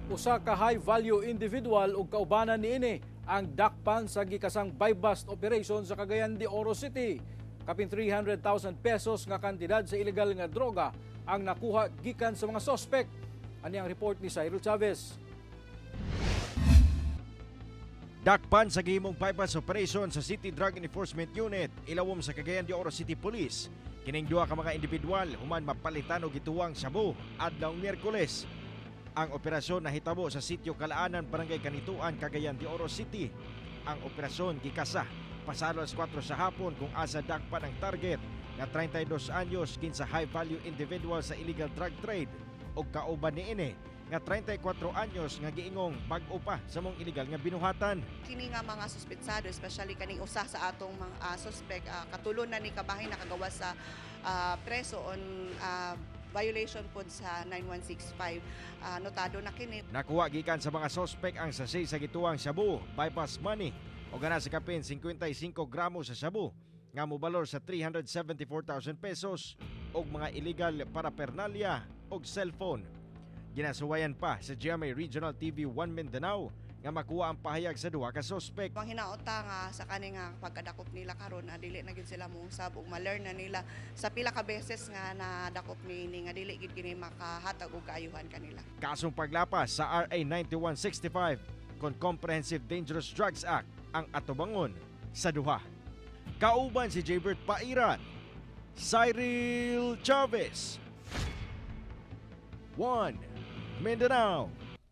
Usa ka high-value individual ug kaubanan niini ang dakpan sa gikasang buy-bust operation sa Cagayan de Oro City. Kapin 300,000 pesos nga kantidad sa ilegal nga droga ang nakuha gikan sa mga sospek. Ani ang report ni Cyril Chavez. Dakpan sa gihimong bypass operation sa City Drug Enforcement Unit ilawom sa Cagayan de Oro City Police. Kining duha ka mga individual human mapalitan og gituwang shabu adlaw Miyerkules. Ang operasyon nahitabo sa sitio Kalaanan, Barangay Kanituan, Cagayan de Oro City. Ang operasyon gikasa pasado alas 4 sa hapon kung asa dakpan ang target nga 32 anyos kinsa high value individual sa illegal drug trade og kauban niini nga 34 anyos nga giingong bag-o pa sa mong illegal nga binuhatan. Kini nga mga suspetsado, especially kaning usa sa atong mga suspect, katulon na ni kabahin nakagawa sa preso on violation pod sa 9165. Notado na kini. Nakuha gikan sa mga sospek ang sachet sa gituwang shabu, bypass money o gana sa kapin 55 gramo sa shabu nga mobalor sa 374,000 pesos og mga illegal paraphernalia og cellphone. Ginasuwayan pa sa GMA Regional TV 1 Mindanao nga makuha ang pahayag sa duha ka sospek. Ang hinaota nga sa kani nga pagkadakop nila karon dili na gid sila mousab ug ma-learn na nila sa pila ka beses nga nadakop niini nga dili gid kini makahatag og kaayuhan kanila. Kasong paglapas sa RA 9165 kon Comprehensive Dangerous Drugs Act ang atubangon sa duha. Kauban si Jaybert Pairan, Cyril Chavez, 1 Mindanao.